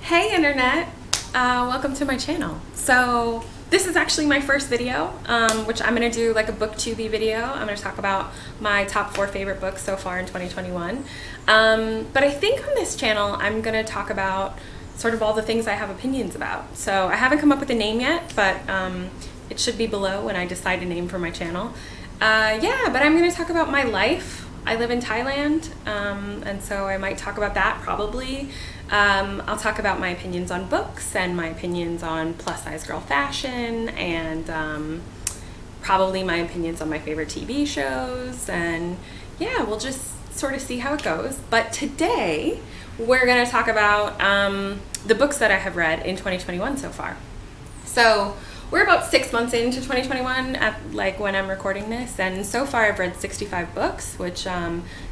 Hey internet, welcome to my channel. So this is actually my first video, which I'm gonna do like a booktubey video. I'm gonna talk about my top 4 favorite books so far in 2021. But I think on this channel I'm gonna talk about sort of all the things I have opinions about. So I haven't come up with a name yet, but it should be below when I decide a name for my channel. Yeah, but I'm gonna talk about my life. I live in Thailand, and so I might talk about that probably. I'll talk about my opinions on books and my opinions on plus size girl fashion and probably my opinions on my favorite TV shows, and yeah, we'll just sort of see how it goes. But today we're going to talk about the books that I have read in 2021 so far. So we're about 6 months into 2021 at like when I'm recording this, and so far I've read 65 books, which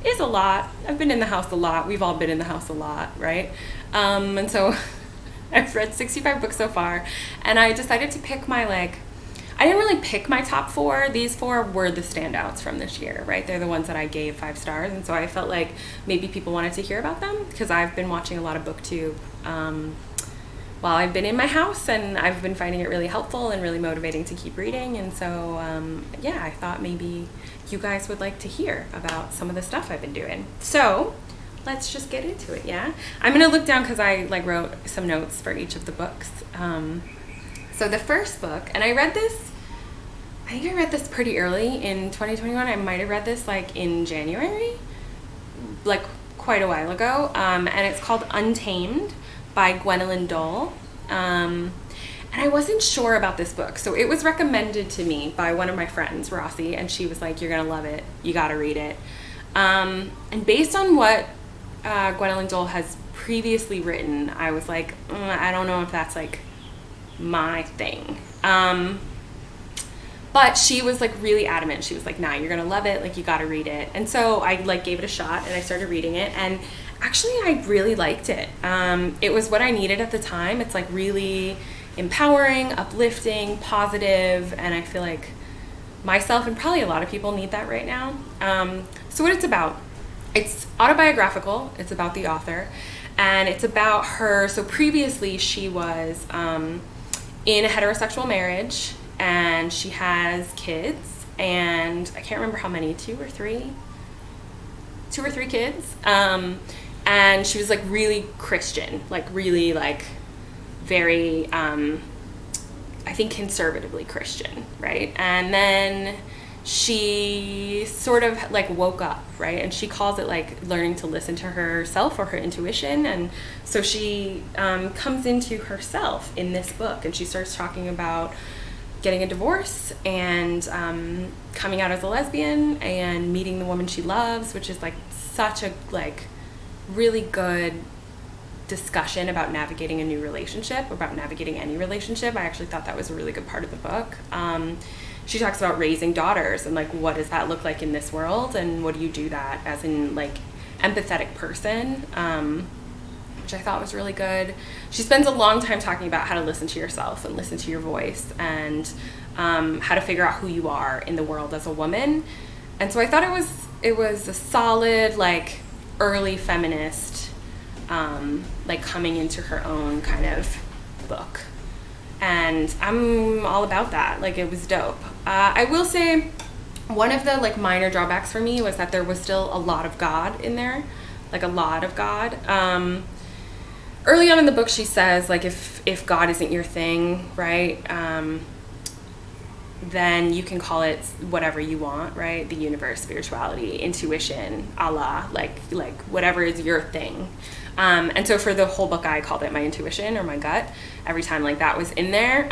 is a lot. I've been in the house a lot. We've all been in the house a lot, right? And so I've read 65 books so far, and I decided to pick my I didn't really pick my top 4. These 4 were the standouts from this year, right? They're the ones that I gave 5 stars, and so I felt like maybe people wanted to hear about them because I've been watching a lot of BookTube while I've been in my house, and I've been finding it really helpful and really motivating to keep reading. And so yeah, I thought maybe you guys would like to hear about some of the stuff I've been doing. So let's just get into it. Yeah, I'm gonna look down because I wrote some notes for each of the books. So the first book, and I think I read this pretty early in 2021. I might have read this in January, quite a while ago, and it's called Untamed by Gwendolyn Dole. And I wasn't sure about this book, so it was recommended to me by one of my friends, Rossi, and she was like, you're gonna love it, you gotta read it. And based on what Gwendolyn Dole has previously written, I was like, I don't know if that's my thing. But she was really adamant. She was like, nah, you're gonna love it, you gotta read it. And so I gave it a shot and I started reading it, and actually I really liked it. It was what I needed at the time. It's really empowering, uplifting, positive, and I feel like myself and probably a lot of people need that right now. So what it's about, it's autobiographical. It's about the author, and it's about her. So previously she was in a heterosexual marriage, and she has kids, and I can't remember how many, 2 or 3 kids. And she was really Christian, really very I think conservatively Christian, right? And then she sort of woke up, right? And she calls it learning to listen to herself or her intuition. And so she comes into herself in this book, and she starts talking about getting a divorce and coming out as a lesbian and meeting the woman she loves, which is such a really good discussion about navigating a new relationship, about navigating any relationship. I actually thought that was a really good part of the book. She talks about raising daughters and what does that look like in this world, and what do you do that as an empathetic person, which I thought was really good. She spends a long time talking about how to listen to yourself and listen to your voice, and how to figure out who you are in the world as a woman. And so I thought it was a solid early feminist coming into her own kind of book, and I'm all about that. It was dope. I will say one of the minor drawbacks for me was that there was still a lot of God in there, a lot of God. Early on in the book she says if God isn't your thing, right, then you can call it whatever you want, right? The universe, spirituality, intuition, Allah, whatever is your thing. And so for the whole book I called it my intuition or my gut every time that was in there.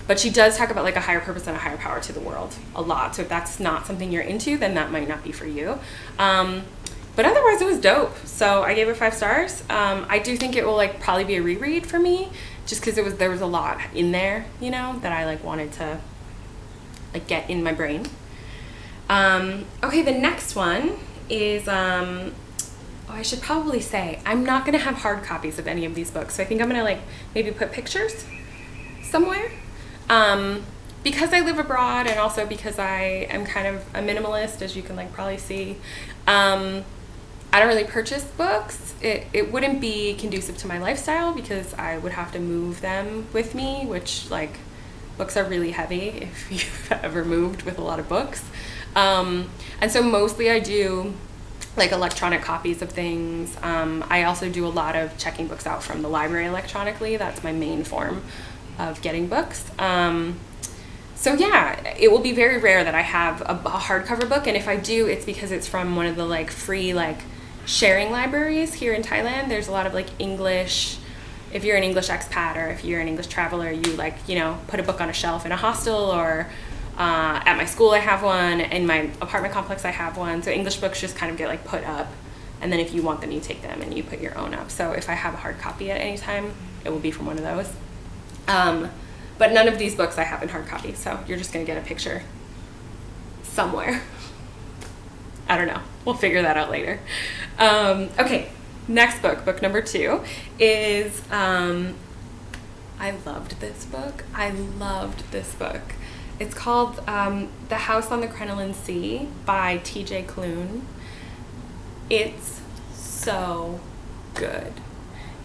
But she does talk about a higher purpose and a higher power to the world a lot. So if that's not something you're into, then that might not be for you. But otherwise it was dope. So I gave it 5 stars. I do think it will probably be a reread for me, just because there was a lot in there, that I wanted to get in my brain. Okay, the next one is I should probably say I'm not gonna have hard copies of any of these books, so I think I'm gonna maybe put pictures somewhere, because I live abroad, and also because I am kind of a minimalist, as you can probably see. I don't really purchase books. It wouldn't be conducive to my lifestyle because I would have to move them with me, which, like, books are really heavy if you've ever moved with a lot of books. And so mostly I do like electronic copies of things. I also do a lot of checking books out from the library electronically. That's my main form of getting books. So yeah, it will be very rare that I have a hardcover book, and if I do, it's because it's from one of the like free like sharing libraries here in Thailand. There's a lot of like English, if you're an English expat or if you're an English traveler, you like, you know, put a book on a shelf in a hostel, or at my school I have one, in my apartment complex I have one. So English books just kind of get like put up, and then if you want them, you take them and you put your own up. So if I have a hard copy at any time, it will be from one of those. But none of these books I have in hard copy, so you're just gonna get a picture somewhere. I don't know, we'll figure that out later. Okay, next book, book number 2 is, I loved this book. It's called The House on the Crinoline Sea by T.J. Klune. It's so good.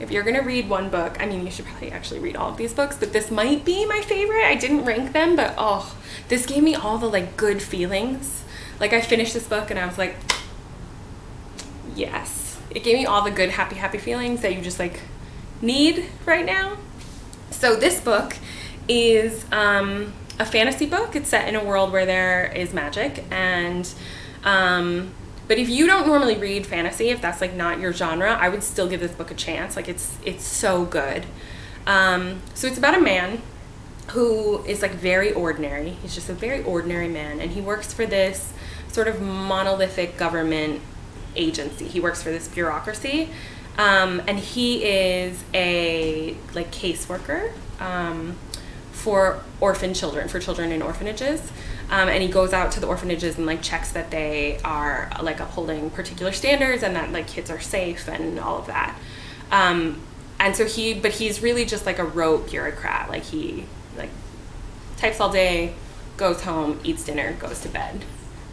If you're gonna read one book, I mean, you should probably actually read all of these books, but this might be my favorite. I didn't rank them, but oh, this gave me all the like good feelings. Like I finished this book and I was like, yes. It gave me all the good, happy feelings that you just like need right now. So this book is a fantasy book. It's set in a world where there is magic, and but if you don't normally read fantasy, if that's like not your genre, I would still give this book a chance. Like it's so good. So it's about a man who is like very ordinary. He's just a very ordinary man, and he works for this sort of monolithic government agency. He works for this bureaucracy, and he is a like caseworker for orphan children, for children in orphanages. And he goes out to the orphanages and like checks that they are like upholding particular standards and that like kids are safe and all of that. And so he's really just like a rote bureaucrat. Like he like types all day, goes home, eats dinner, goes to bed,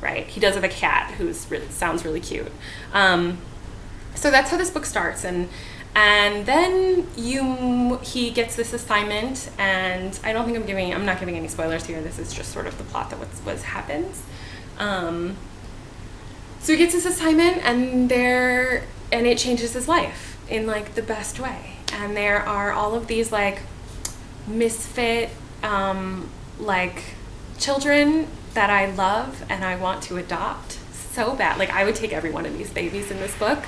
right? He does have a cat who's really sounds really cute. So that's how this book starts, and then he gets this assignment, and I don't think I'm not giving any spoilers here. This is just sort of the plot that what happens. So he gets this assignment, and it changes his life in like the best way. And there are all of these like misfit like children that I love and I want to adopt so bad. Like I would take every one of these babies in this book.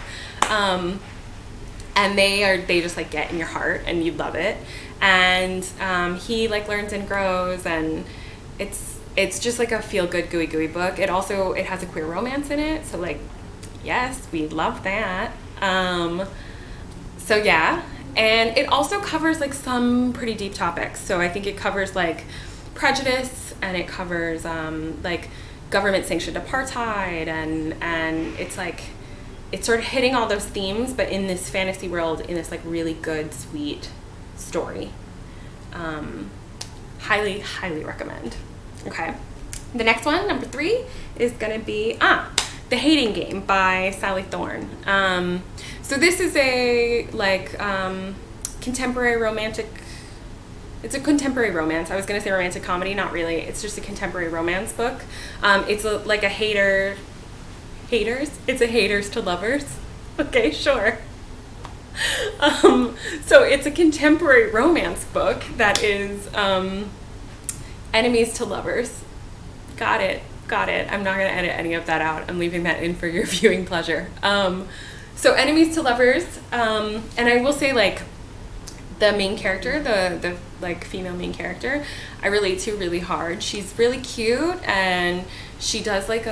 And they just like get in your heart and you love it. And he like learns and grows, and it's just like a feel good gooey book. It has a queer romance in it, so like yes, we love that. So yeah, and it also covers like some pretty deep topics. So I think it covers like prejudice, and it covers like government sanctioned apartheid, and it's like it's sort of hitting all those themes, but in this fantasy world, in this like really good, sweet story. Highly recommend. Okay. The next one, number 3, is gonna be The Hating Game by Sally Thorne. So this is a like contemporary romantic. It's a contemporary romance. I was gonna say romantic comedy, not really. It's just a contemporary romance book. It's like a haters. It's a haters to lovers. Okay, sure. So it's a contemporary romance book that is enemies to lovers. Got it. I'm not going to edit any of that out. I'm leaving that in for your viewing pleasure. So enemies to lovers, and I will say like the main character, the like female main character, I relate to really hard. She's really cute, and she does like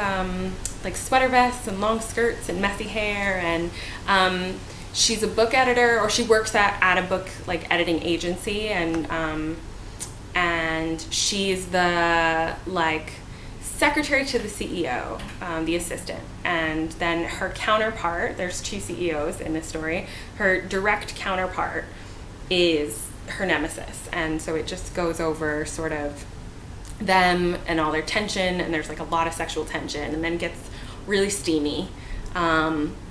sweater vests and long skirts and messy hair, and she's a book editor, or she works at a book like editing agency, and she's the like secretary to the CEO, the assistant, and then her counterpart, there's 2 CEOs in this story, her direct counterpart is her nemesis, and so it just goes over sort of them and all their tension, and there's like a lot of sexual tension, and then gets really steamy.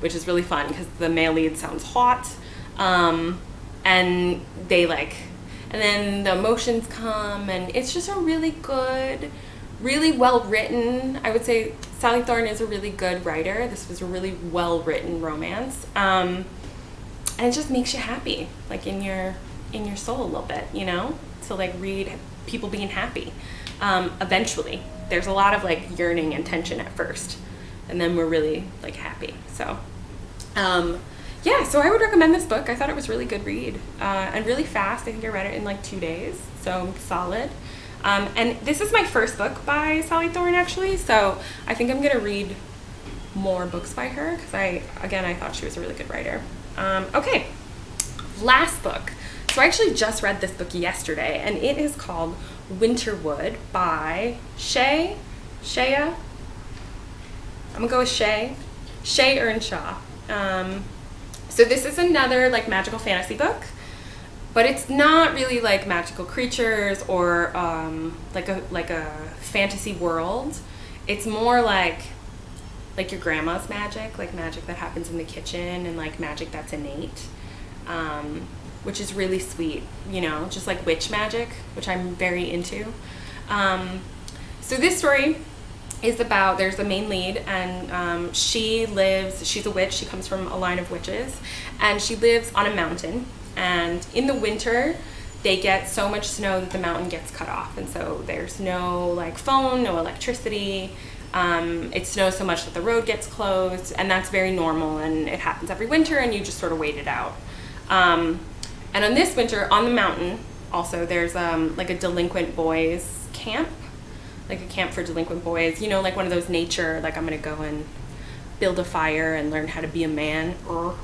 which is really fun because the male lead sounds hot, and they like, and then the emotions come, and it's just a really good, really well written. I would say Sally Thorne is a really good writer. This was a really well written romance, and it just makes you happy, like in your soul a little bit, you know, to like read people being happy. Eventually, there's a lot of like yearning and tension at first, and then we're really like happy. So yeah, so I would recommend this book. I thought it was a really good read, and really fast. I think I read it in like 2 days, so solid. And this is my first book by Sally Thorne, actually, so I think I'm gonna read more books by her because I thought she was a really good writer. Okay, last book. So I actually just read this book yesterday, and it is called Winterwood by Shea. I'm gonna go with Shea Earnshaw. So this is another like magical fantasy book, but it's not really like magical creatures or like a fantasy world. It's more like your grandma's magic, like magic that happens in the kitchen, and like magic that's innate, which is really sweet, you know, just like witch magic, which I'm very into. So this story is about, there's the main lead, and she's a witch. She comes from a line of witches, and she lives on a mountain, and in the winter they get so much snow that the mountain gets cut off, and so there's no like phone, no electricity. It snows so much that the road gets closed, and that's very normal, and it happens every winter, and you just sort of wait it out. And on this winter, on the mountain, also there's like a delinquent boys camp, like a camp for delinquent boys, you know, like one of those nature, like I'm gonna go and build a fire and learn how to be a man, or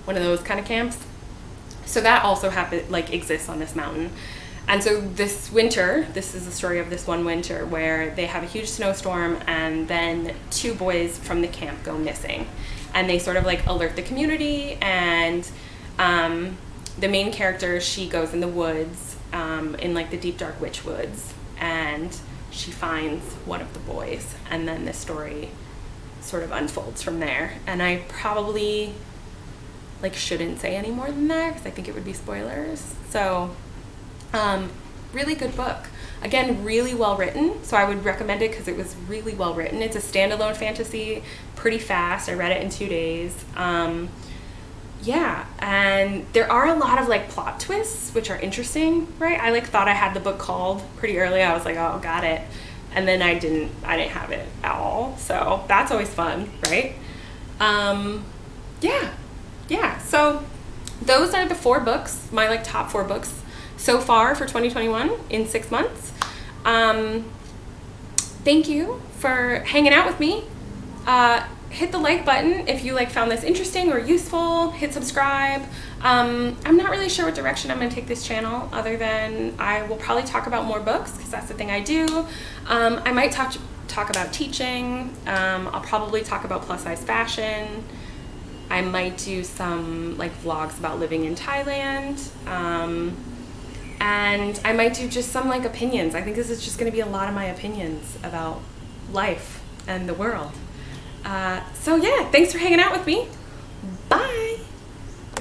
one of those kind of camps. So that also exists on this mountain. And so this winter, this is the story of this one winter where they have a huge snowstorm, and then 2 boys from the camp go missing, and they sort of like alert the community, and the main character, she goes in the woods, in like the deep dark witch woods, and she finds one of the boys, and then the story sort of unfolds from there. And I probably like shouldn't say any more than that because I think it would be spoilers. So really good book. Again, really well written, so I would recommend it because it was really well written. It's a standalone fantasy, pretty fast. I read it in 2 days. Yeah, and there are a lot of like plot twists which are interesting, right? I like thought I had the book called pretty early. I was like, oh, got it. And then I didn't have it at all. So that's always fun, right? Yeah. So those are the 4 books, my like top 4 books so far for 2021 in 6 months. Thank you for hanging out with me. Hit the like button if you like found this interesting or useful. Hit subscribe. I'm not really sure what direction I'm going to take this channel, other than I will probably talk about more books because that's the thing I do. I might talk about teaching. I'll probably talk about plus size fashion. I might do some like vlogs about living in Thailand. And I might do just some like opinions. I think this is just going to be a lot of my opinions about life and the world. So yeah, thanks for hanging out with me.